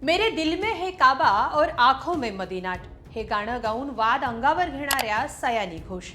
मेरे दिल में है काबा और आंखों में मदीनाट हे गाणं गाऊन वाद अंगावर घेणाऱ्या सयानी घोष.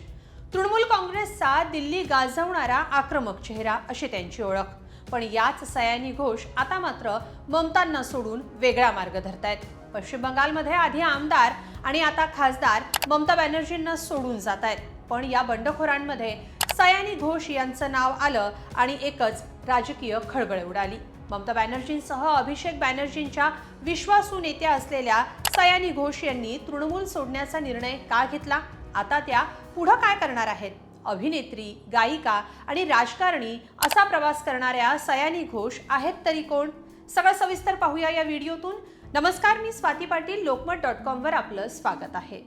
तृणमूल काँग्रेसचा दिल्ली गाजवणारा आक्रमक चेहरा अशी त्यांची ओळख. पण याच सयानी घोष आता मात्र ममतांना सोडून वेगळा मार्ग धरतायत. पश्चिम बंगालमध्ये आधी आमदार आणि आता खासदार ममता बॅनर्जींना सोडून जात आहेत. पण या बंडखोरांमध्ये सयानी घोष यांचं नाव आलं आणि एकच राजकीय खळबळ उडाली. ममता बॅनर्जींसह अभिषेक बॅनर्जींच्या विश्वासू नेत्या असलेल्या सयानी घोष यांनी तृणमूल सोडण्याचा निर्णय का घेतला? आता त्या पुढे काय करणार आहेत? अभिनेत्री, गायिका आणि राजकारणी असा प्रवास करणाऱ्या सयानी घोष आहेत तरी कोण? सगळं सविस्तर पाहूया या व्हिडिओतून. नमस्कार, मी स्वाती पाटील. lokmat.com वर आपलं स्वागत आहे.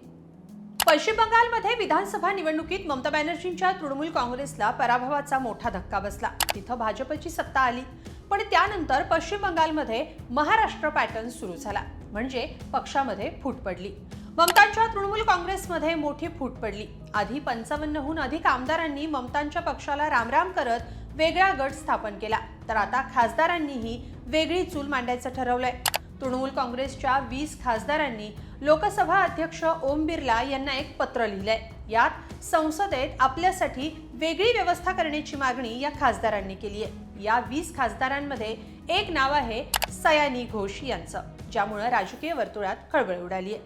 पश्चिम बंगालमध्ये विधानसभा निवडणुकीत ममता बॅनर्जींच्या तृणमूल काँग्रेसला पराभवाचा मोठा धक्का बसला. तिथं भाजपची सत्ता आली. पण त्यानंतर पश्चिम बंगालमध्ये महाराष्ट्र पॅटर्न सुरू झाला. म्हणजे पक्षामध्ये फूट पडली. ममतांच्या तृणमूल काँग्रेसमध्ये मोठी फूट पडली. आधी 55हून अधिक आमदारांनी ममतांच्या पक्षाला रामराम करत वेगळा गट स्थापन केला. तर आता खासदारांनीही वेगळी चूल मांडायचं ठरवलंय. तृणमूल काँग्रेसच्या 20 खासदारांनी लोकसभा अध्यक्ष ओम बिर्ला यांना एक पत्र लिहिलंय. यात संसदेत आपल्यासाठी वेगळी व्यवस्था करण्याची मागणी या खासदारांनी केली आहे. या 20 खासदारांमध्ये एक नाव आहे सयानी घोष यांचं, ज्यामुळे राजकीय वर्तुळात खळबळ उडाली आहे.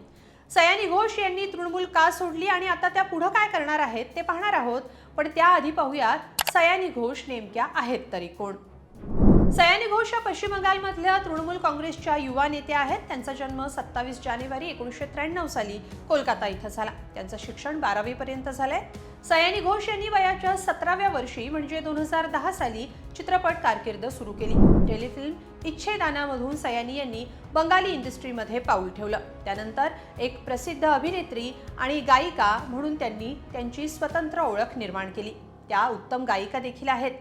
सयानी घोष यांनी तृणमूल का सोडली आणि आता त्या पुढे काय करणार आहेत ते पाहणार आहोत. पण त्याआधी पाहूयात सयानी घोष नेमक्या आहेत तरी कोण. सयानी घोष या पश्चिम बंगालमधल्या तृणमूल काँग्रेसच्या युवा नेत्या आहेत. त्यांचा जन्म 27 जानेवारी 1993 साली कोलकाता इथं झाला. त्यांचं शिक्षण 12वी पर्यंत झालंय. सयानी घोष यांनी वयाच्या 17व्या वर्षी म्हणजे 2010 साली चित्रपट कारकीर्द सुरू केली. टेलिफिल्म इच्छेदानामधून सयानी यांनी बंगाली इंडस्ट्रीमध्ये पाऊल ठेवलं. त्यानंतर एक प्रसिद्ध अभिनेत्री आणि गायिका म्हणून त्यांनी त्यांची स्वतंत्र ओळख निर्माण केली. त्या उत्तम गायिका देखील आहेत.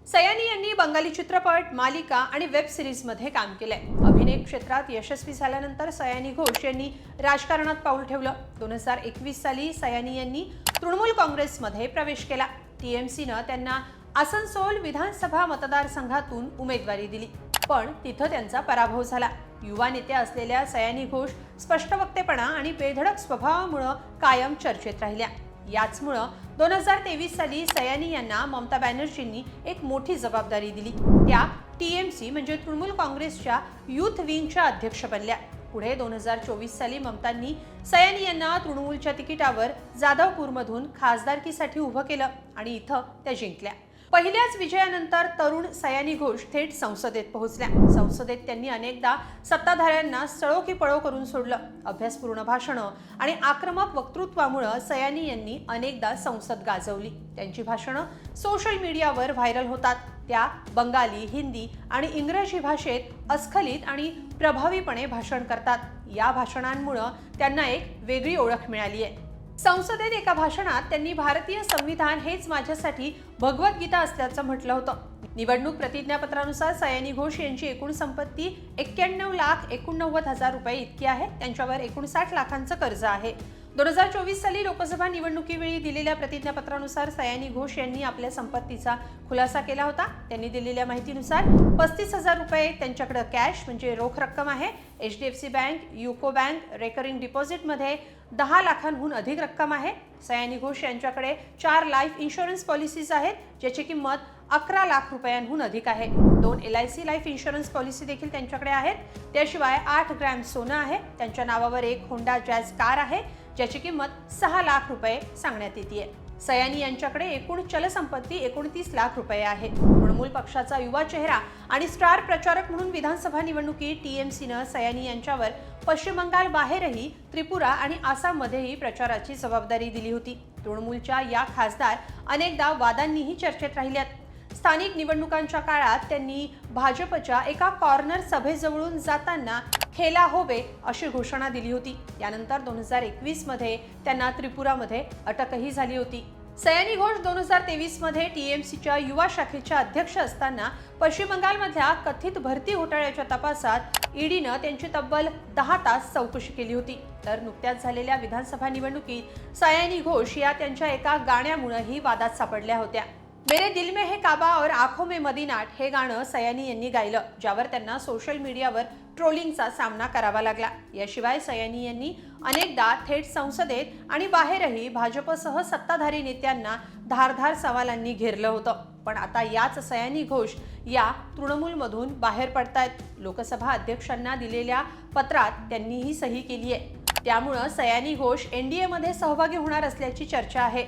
सयानी यांनी बंगाली चित्रपट, मालिका आणि वेब सिरीजमध्ये काम केलंय. अभिनय क्षेत्रात यशस्वी झाल्यानंतर सयानी घोष यांनी राजकारणात पाऊल ठेवलं. 2021 साली सयानी यांनी तृणमूल काँग्रेसमध्ये प्रवेश केला. टीएमसीनं त्यांना आसनसोल विधानसभा मतदारसंघातून उमेदवारी दिली. पण तिथं त्यांचा पराभव झाला. युवा नेत्या असलेल्या सयानी घोष स्पष्ट वक्तेपणा आणि बेधडक स्वभावामुळे कायम चर्चेत राहिल्या. याचमुळं 2023 साली सयानी यांना ममता बॅनर्जींनी एक मोठी जबाबदारी दिली. त्या टीएमसी म्हणजे तृणमूल काँग्रेसच्या युथ विंगच्या अध्यक्ष बनल्या. पुढे 2024 साली ममतांनी सयानी यांना तृणमूलच्या तिकिटावर जाधवपूरमधून खासदारकीसाठी उभं केलं आणि इथं त्या जिंकल्या. पहिल्याच विजयानंतर तरुण सयानी घोष थेट संसदेत पोहोचल्या. संसदेत त्यांनी अनेकदा सत्ताधाऱ्यांना सळो की पळो करून सोडलं. अभ्यासपूर्ण भाषणं आणि आक्रमक वक्तृत्वामुळे सयानी यांनी अनेकदा संसद गाजवली. त्यांची भाषणं सोशल मीडियावर व्हायरल होतात. त्या बंगाली, हिंदी आणि इंग्रजी भाषेत अस्खलित आणि प्रभावीपणे भाषण करतात. या भाषणांमुळे त्यांना एक वेगळी ओळख मिळाली आहे. संसदेत एका भाषणात त्यांनी भारतीय संविधान हेच माझ्यासाठी भगवद्गीता असल्याचं म्हटलं होतं. निवडणूक प्रतिज्ञापत्रानुसार सयानी घोष यांची एकूण संपत्ती 91,89,000 रुपये इतकी आहे. त्यांच्यावर 59 लाखांचं कर्ज आहे. 2024 साली लोकसभा निवडणुकीवेळी दिलेल्या प्रतिज्ञापत्रानुसार सयानी घोष यांनी आपल्या संपत्तीचा खुलासा केला होता. त्यांनी दिलेल्या माहितीनुसार 35,000 रुपये त्यांच्याकडे कॅश म्हणजे रोख रक्कम आहे. HDFC bank, UCO bank, recurring डिपॉझिटमध्ये 10 लाखांहून अधिक रक्कम आहे. सयानी घोष यांच्याकडे 4 लाईफ इन्शुरन्स पॉलिसीज आहेत, ज्याची किंमत 11 लाख रुपयांहून अधिक आहे. 2 LIC लाईफ इन्शुरन्स पॉलिसी देखील त्यांच्याकडे आहेत. त्याशिवाय 8 ग्रॅम सोनं आहे. त्यांच्या नावावर एक होंडा जॅझ कार आहे, ज्याची किंमत 6 लाख रुपये सांगण्यात येते. सयानी यांच्याकडे एकूण चलसंपत्ती 29 लाख रुपये आहे. तृणमूल पक्षाचा युवा चेहरा आणि स्टार प्रचारक म्हणून विधानसभा निवडणुकीत टीएमसीनं सयानी यांच्यावर पश्चिम बंगाल बाहेरही त्रिपुरा आणि आसाममध्येही प्रचाराची जबाबदारी दिली होती. तृणमूलच्या या खासदार अनेकदा वादांनीही चर्चेत राहिल्यात. स्थानिक निवडणुकांच्या काळात त्यांनी भाजपच्या एका कॉर्नर सभेजवळून जाताना खेला होबे अशी घोषणा दिली होती. यानंतर 2021 मध्ये त्यांना त्रिपुरामध्ये अटकही झाली होती. सयानी घोष 2023 मध्ये टीएमसीच्या युवा शाखेच्या अध्यक्ष असताना पश्चिम बंगालमधल्या कथित भरती घोटाळ्याच्या तपासात ईडीनं त्यांची तब्बल 10 तास चौकशी केली होती. तर नुकत्याच झालेल्या विधानसभा निवडणुकीत सयानी घोष या त्यांच्या एका गाण्यामुळेही वादात सापडल्या होत्या. मेरे दिल में है काबा और आंखों में मदीनाट हे गाणं सयानी यांनी गायलं, ज्यावर त्यांना सोशल मीडियावर ट्रोलिंगचा सामना करावा लागला। याशिवाय सयानी यांनी अनेकदा थेट संसदेत आणि बाहेरही भाजपसह सत्ताधारी नेत्यांना धारदार सवालांनी घेरलं होतं। पण आता याच सयानी घोष या तृणमूलमधून बाहेर पडतायत। लोकसभा अध्यक्षांना दिलेल्या पत्रात त्यांनी ही सही केली आहे। त्यामुळे सयानी घोष एनडीए मध्ये सहभागी होणार असल्याची चर्चा आहे।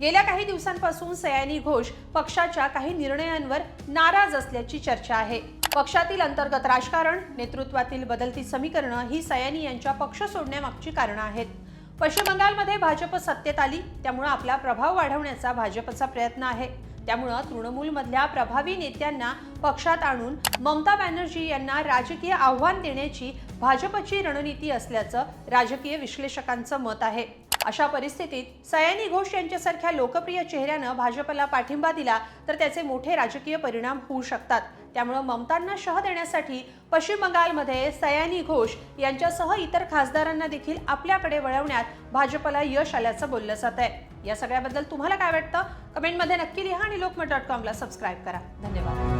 गेल्या काही दिवसांपासून सयानी घोष पक्षाच्या काही निर्णयांवर नाराज असल्याची चर्चा आहे। पक्षातील अंतर्गत राजकारण, नेतृत्वातील बदलती समीकरणं ही सयानी यांच्या पक्ष सोडण्यामागची कारणं आहेत। पश्चिम बंगालमध्ये भाजप सत्तेत आली, त्यामुळे आपला प्रभाव वाढवण्याचा भाजपचा प्रयत्न आहे। त्यामुळे तृणमूलमधल्या प्रभावी नेत्यांना पक्षात आणून ममता बॅनर्जी यांना राजकीय आव्हान देण्याची भाजपची रणनीती असल्याचं राजकीय विश्लेषकांचं मत आहे। अशा परिस्थितीत सयानी घोष यांच्यासारख्या लोकप्रिय चेहऱ्यानं भाजपला पाठिंबा दिला तर त्याचे मोठे राजकीय परिणाम होऊ शकतात। त्यामुळे ममतांना शह देण्यासाठी पश्चिम बंगालमध्ये सयानी घोष यांच्यासह इतर खासदारांना देखील आपल्याकडे वळवण्यात भाजपला यश आल्याचं बोललं जात आहे। या सगळ्याबद्दल तुम्हाला काय वाटतं? कमेंटमध्ये नक्की लिहा आणि lokmat.com ला सबस्क्राईब करा। धन्यवाद।